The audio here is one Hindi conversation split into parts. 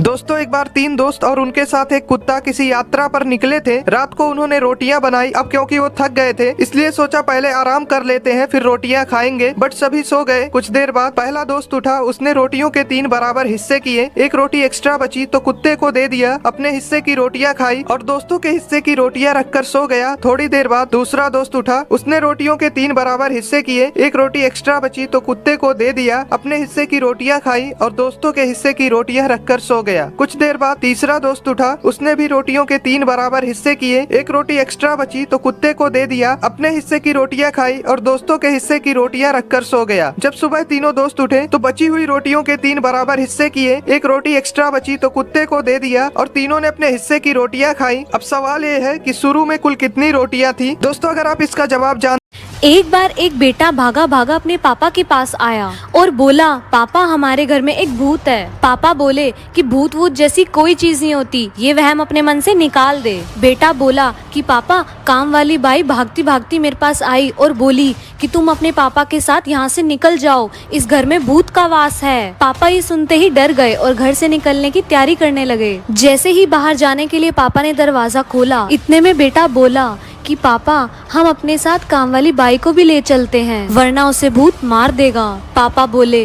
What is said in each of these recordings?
दोस्तों एक बार 3 दोस्त और उनके साथ एक कुत्ता किसी यात्रा पर निकले थे। रात को उन्होंने रोटियां बनाई। अब क्योंकि वो थक गए थे इसलिए सोचा पहले आराम कर लेते हैं फिर रोटियां खाएंगे, बट सभी सो गए। कुछ देर बाद पहला दोस्त उठा, उसने रोटियों के 3 बराबर हिस्से किए। एक रोटी एक्स्ट्रा बची तो कुत्ते को दे दिया, अपने हिस्से की रोटियां खाई और दोस्तों के हिस्से की रोटियां रखकर सो गया। थोड़ी देर बाद दूसरा दोस्त उठा, उसने रोटियों के 3 बराबर हिस्से किए। एक रोटी एक्स्ट्रा बची तो कुत्ते को दे दिया, अपने हिस्से की रोटियां खाई और दोस्तों के हिस्से की रोटियां रखकर सो गया। कुछ देर बाद तीसरा दोस्त उठा, उसने भी रोटियों के 3 बराबर हिस्से किए। एक रोटी एक्स्ट्रा बची तो कुत्ते को दे दिया, अपने हिस्से की रोटियां खाई और दोस्तों के हिस्से की रोटियां रखकर सो गया। जब सुबह तीनों दोस्त उठे तो बची हुई रोटियों के 3 बराबर हिस्से किए। एक रोटी एक्स्ट्रा बची तो कुत्ते को दे दिया और तीनों ने अपने हिस्से की रोटियां खाई। अब सवाल ये है कि शुरू में कुल कितनी रोटियां थी? दोस्तों अगर आप इसका जवाब जान। एक बार एक बेटा भागा भागा अपने पापा के पास आया और बोला, पापा हमारे घर में एक भूत है। पापा बोले कि भूत वूत जैसी कोई चीज नहीं होती, ये वहम अपने मन से निकाल दे। बेटा बोला कि पापा काम वाली बाई भागती भागती मेरे पास आई और बोली कि तुम अपने पापा के साथ यहाँ से निकल जाओ, इस घर में भूत का वास है। पापा ये सुनते ही डर गए और घर से निकलने की तैयारी करने लगे। जैसे ही बाहर जाने के लिए पापा ने दरवाजा खोला, इतने में बेटा बोला कि पापा हम अपने साथ काम वाली बाई को भी ले चलते हैं, वरना उसे भूत मार देगा। पापा बोले,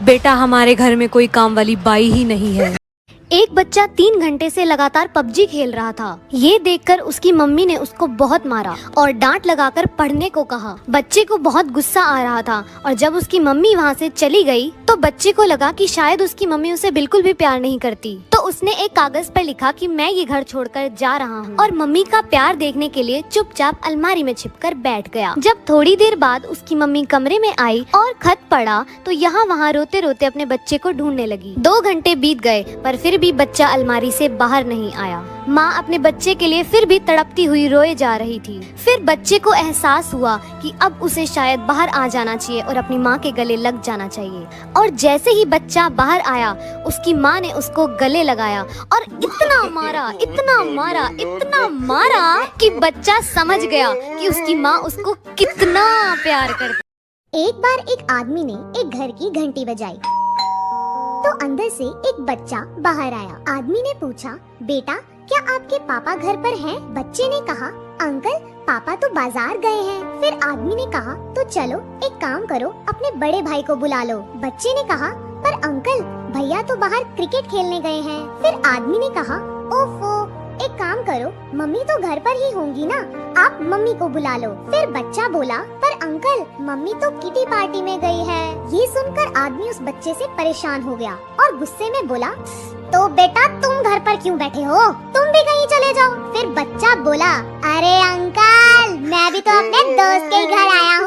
बेटा हमारे घर में कोई काम वाली बाई ही नहीं है। एक बच्चा 3 घंटे से लगातार पबजी खेल रहा था। ये देखकर उसकी मम्मी ने उसको बहुत मारा और डांट लगाकर पढ़ने को कहा। बच्चे को बहुत गुस्सा आ रहा था और जब उसकी मम्मी वहाँ से चली गई तो बच्चे को लगा कि शायद उसकी मम्मी उसे बिल्कुल भी प्यार नहीं करती। तो उसने एक कागज पर लिखा कि मैं ये घर छोड़कर जा रहा हूँ और मम्मी का प्यार देखने के लिए चुपचाप अलमारी में छिपकर बैठ गया। जब थोड़ी देर बाद उसकी मम्मी कमरे में आई और खत पढ़ा तो यहाँ वहाँ रोते रोते अपने बच्चे को ढूंढने लगी। 2 घंटे बीत गए पर फिर भी बच्चा अलमारी से बाहर नहीं आया। माँ अपने बच्चे के लिए फिर भी तड़पती हुई रोए जा रही थी। फिर बच्चे को एहसास हुआ कि अब उसे शायद बाहर आ जाना चाहिए और अपनी माँ के गले लग जाना चाहिए। और जैसे ही बच्चा बाहर आया उसकी माँ ने उसको गले लगाया और इतना मारा, इतना मारा, इतना मारा कि बच्चा समझ गया कि उसकी माँ उसको कितना प्यार करती। एक बार एक आदमी ने एक घर की घंटी बजाई तो अंदर से एक बच्चा बाहर आया। आदमी ने पूछा, बेटा क्या आपके पापा घर पर हैं? बच्चे ने कहा, अंकल पापा तो बाजार गए हैं। फिर आदमी ने कहा, तो चलो एक काम करो, अपने बड़े भाई को बुला लो। बच्चे ने कहा, पर अंकल भैया तो बाहर क्रिकेट खेलने गए हैं। फिर आदमी ने कहा, ओफो एक काम करो, मम्मी तो घर पर ही होंगी ना, आप मम्मी को बुला लो। फिर बच्चा बोला, पर अंकल मम्मी तो किटी पार्टी में गई है। ये सुनकर आदमी उस बच्चे से परेशान हो गया और गुस्से में बोला, तो बेटा तुम घर पर क्यों बैठे हो, तुम भी कहीं चले जाओ। फिर बच्चा बोला, अरे अंकल मैं भी तो अपने दोस्त के घर आया